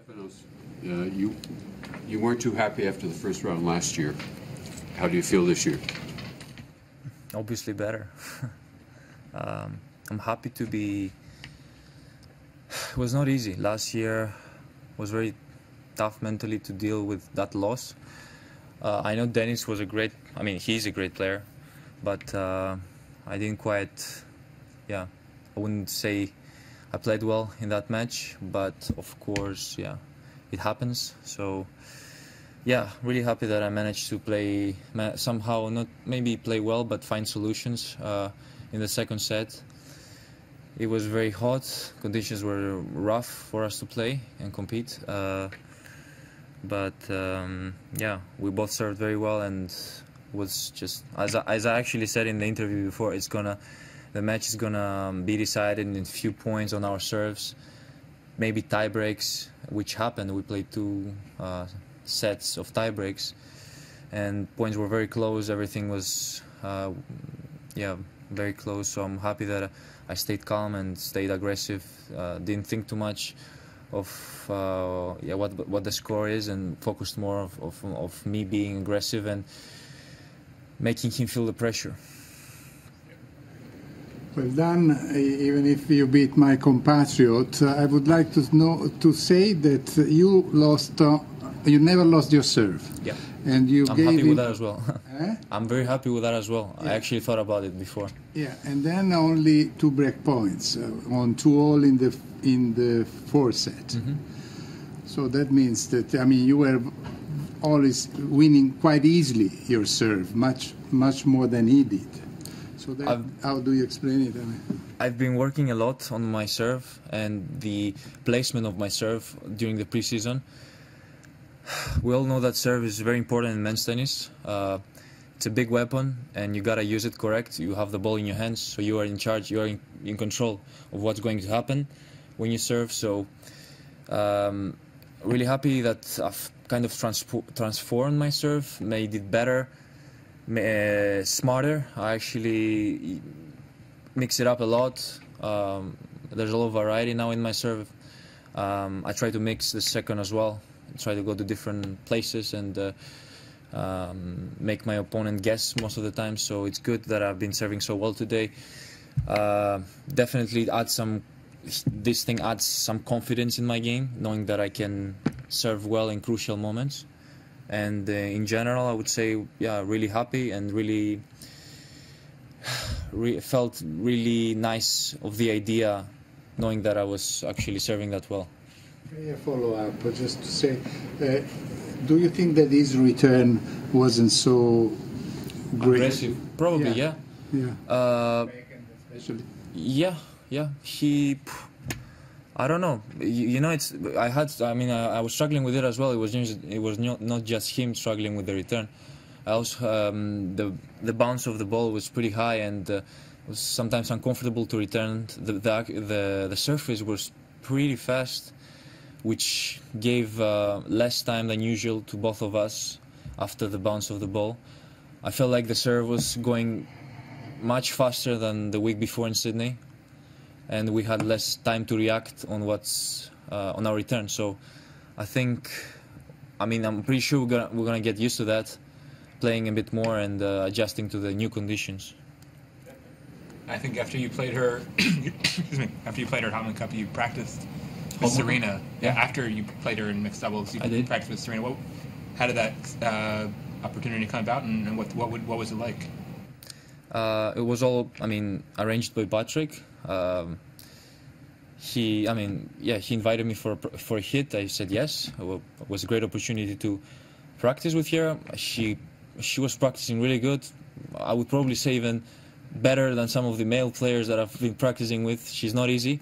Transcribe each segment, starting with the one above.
Stefanos, you weren't too happy after the first round last year. How do you feel this year? Obviously better. I'm happy to be. It was not easy. Last year was very tough mentally to deal with that loss. I know Dennis was he's a great player, but I didn't quite, I wouldn't say I played well in that match, but of course, it happens. So, really happy that I managed to play somehow, not maybe play well, but find solutions in the second set. It was very hot, conditions were rough for us to play and compete. But we both served very well, and was just as I actually said in the interview before, the match is gonna be decided in a few points on our serves, maybe tie breaks, which happened. We played 2 sets of tie breaks, and points were very close. Everything was very close. So I'm happy that I stayed calm and stayed aggressive. Didn't think too much of what the score is, and focused more of me being aggressive and making him feel the pressure. Well done. Even if you beat my compatriot, I would like to say that you lost. You never lost your serve. Yeah. And I'm happy with that as well. I'm very happy with that as well. Yeah. I actually thought about it before. Yeah, and then only 2 break points on 2-all in the 4th set. Mm-hmm. So that means that you were always winning quite easily your serve, much more than he did. So how do you explain it? I've been working a lot on my serve and the placement of my serve during the preseason. We all know that serve is very important in men's tennis. It's a big weapon, and you gotta use it correct. You have the ball in your hands, so you are in charge. You are in control of what's going to happen when you serve. So, really happy that I've kind of transformed my serve, made it better, smarter. I actually mix it up a lot. There's a lot of variety now in my serve. I try to mix the second as well. Try to go to different places and make my opponent guess most of the time. So it's good that I've been serving so well today. Definitely this thing adds some confidence in my game, knowing that I can serve well in crucial moments. And in general, I would say, really happy and really felt really nice of the idea, knowing that I was actually serving that well. A follow-up, just to say, do you think that his return wasn't so great? Aggressive? Probably, yeah. Especially. Yeah. He, I don't know. I was struggling with it as well. It was not just him struggling with the return. I also the bounce of the ball was pretty high, and was sometimes uncomfortable to return. The surface was pretty fast, which gave less time than usual to both of us after the bounce of the ball. I felt like the serve was going much faster than the week before in Sydney, and we had less time to react on on our return. So I think, I'm pretty sure we're gonna get used to that, playing a bit more and adjusting to the new conditions. I think after you played her, after you played her at Hopman Cup, you practiced with Serena. Yeah, after you played her in mixed doubles, you practiced with Serena. How did that opportunity come about, and what was it like? It was all, arranged by Patrick. He invited me for a hit. I said yes. It was a great opportunity to practice with her. She was practicing really good. I would probably say even better than some of the male players that I've been practicing with. She's not easy.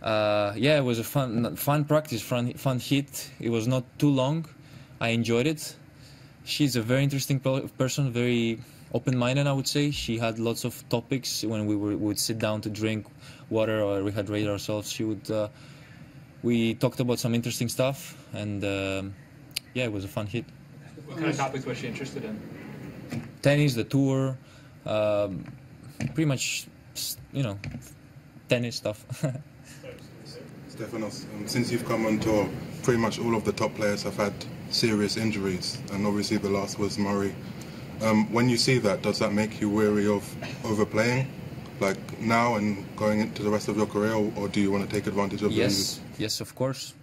It was a fun practice, fun hit. It was not too long. I enjoyed it. She's a very interesting person, very open-minded, I would say. She had lots of topics when we would sit down to drink water or rehydrate ourselves. We talked about some interesting stuff, and it was a fun hit. What kind of topics was she interested in? Tennis, the tour, pretty much, tennis stuff. Stefanos, since you've come on tour, pretty much all of the top players have had serious injuries, and obviously the last was Murray. When you see that, does that make you weary of overplaying, like now and going into the rest of your career, or do you want to take advantage of the injuries? Yes, of course.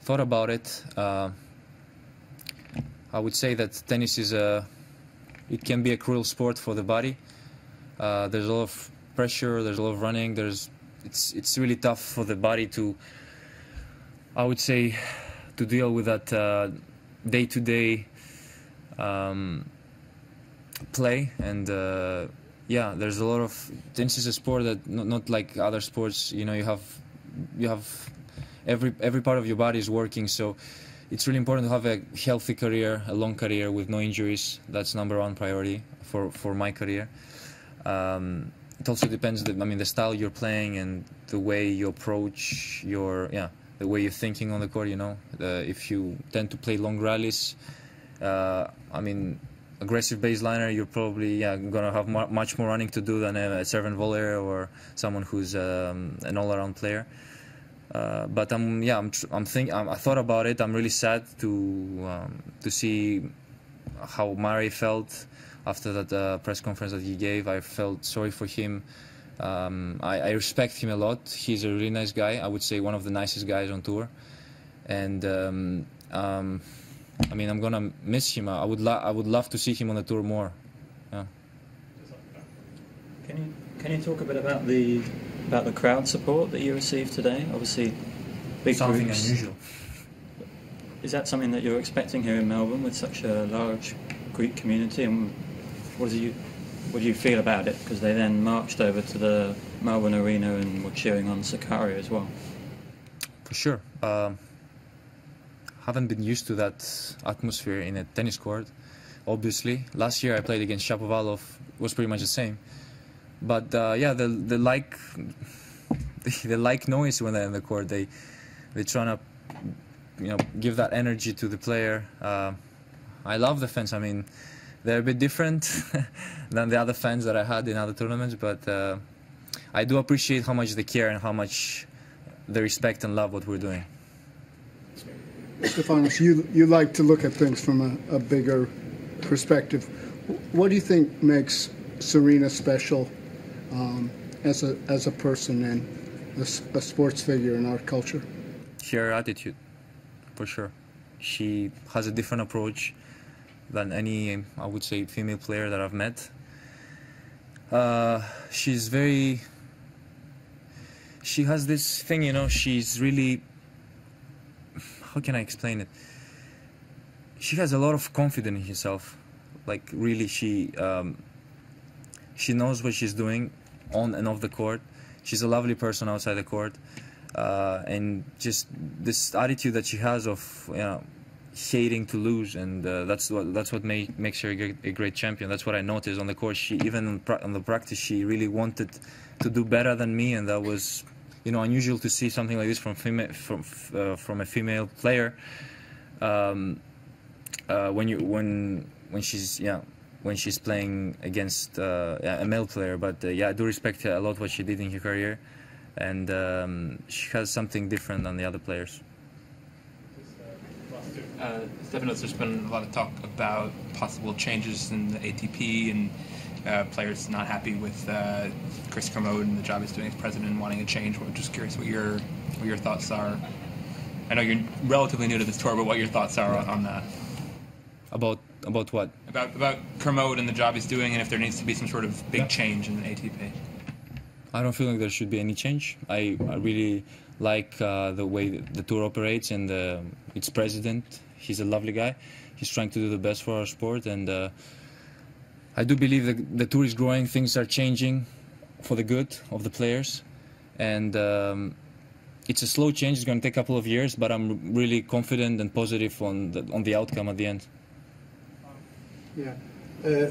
Thought about it. I would say that tennis is it can be a cruel sport for the body. There's a lot of pressure, there's a lot of running, it's really tough for the body to, I would say, to deal with that day-to-day play. And yeah, there's a lot of, tennis is a sport that not like other sports, you know, you have every part of your body is working, so it's really important to have a healthy career, a long career with no injuries. That's #1 priority for my career. It also depends, the style you're playing and the way you approach the way you're thinking on the court, you know. If you tend to play long rallies, aggressive baseliner, you're probably going to have much more running to do than a serve and volleyer or someone who's an all-around player. But I thought about it. I'm really sad to see how Murray felt after that press conference that he gave. I felt sorry for him. I respect him a lot. He's a really nice guy. I would say one of the nicest guys on tour. And I'm gonna miss him. I would love to see him on the tour more. Yeah. Can you talk a bit about the crowd support that you received today? Obviously, big something groups. Unusual. Is that something that you're expecting here in Melbourne with such a large Greek community? And what do you feel about it? Because they then marched over to the Melbourne Arena and were cheering on Sakkari as well. For sure. Haven't been used to that atmosphere in a tennis court. Obviously, last year I played against Shapovalov. Was pretty much the same. But they like noise when they're in the court. They're trying to, give that energy to the player. I love the fans. They're a bit different than the other fans that I had in other tournaments, but I do appreciate how much they care and how much they respect and love what we're doing. Stefanos, you like to look at things from a bigger perspective. What do you think makes Serena special as a person and a sports figure in our culture? Her attitude, for sure. She has a different approach than any, I would say, female player that I've met. She has this thing, she's really, how can I explain it? She has a lot of confidence in herself. Like, really, she knows what she's doing on and off the court. She's a lovely person outside the court. And just this attitude that she has of, hating to lose, and that's what makes her a great champion. That's what I noticed on the court. She, even on the practice, she really wanted to do better than me, and that was, unusual to see something like this from a female player. When she's playing against a male player. But I do respect a lot what she did in her career, and she has something different than the other players. Stefanos, there's been a lot of talk about possible changes in the ATP and players not happy with Chris Kermode and the job he's doing as president and wanting a change. I'm just curious what your thoughts are. I know you're relatively new to this tour, but what your thoughts are on that. About what? About Kermode and the job he's doing, and if there needs to be some sort of big change in the ATP. I don't feel like there should be any change. I really like the way the tour operates and its president. He's a lovely guy. He's trying to do the best for our sport, and I do believe that the tour is growing. Things are changing for the good of the players, and it's a slow change. It's going to take a couple of years, but I'm really confident and positive on the outcome at the end. Yeah.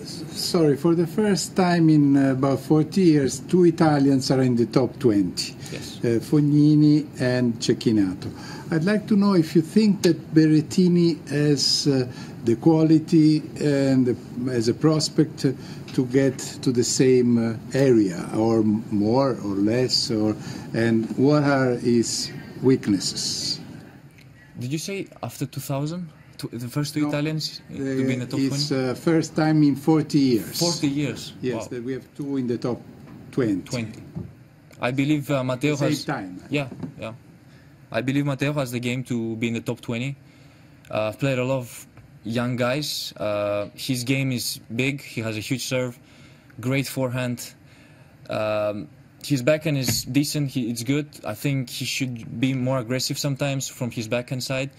Sorry, for the first time in about 40 years, two Italians are in the top 20, yes. Fognini and Cecchinato. I'd like to know if you think that Berrettini has the quality and as a prospect to get to the same area, or more or less, and what are his weaknesses? Did you say after 2000? The first two Italians to be in the top 20? It's first time in 40 years. 40 years. Yes, wow. that we have two in the top 20. 20. I believe Matteo has. Same time. Yeah, yeah. I believe Matteo has the game to be in the top 20. I've played a lot of young guys. His game is big. He has a huge serve, great forehand. His backhand is decent. It's good. I think he should be more aggressive sometimes from his backhand side.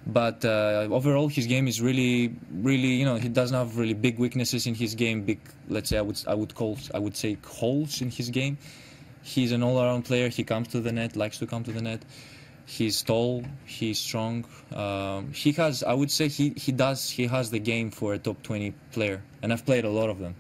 But overall, his game is really, you know, he doesn't have really big weaknesses in his game. Big, let's say, I would say holes in his game. He's an all-around player. He comes to the net, likes to come to the net. He's tall. He's strong. He has, I would say, he has the game for a top 20 player. And I've played a lot of them.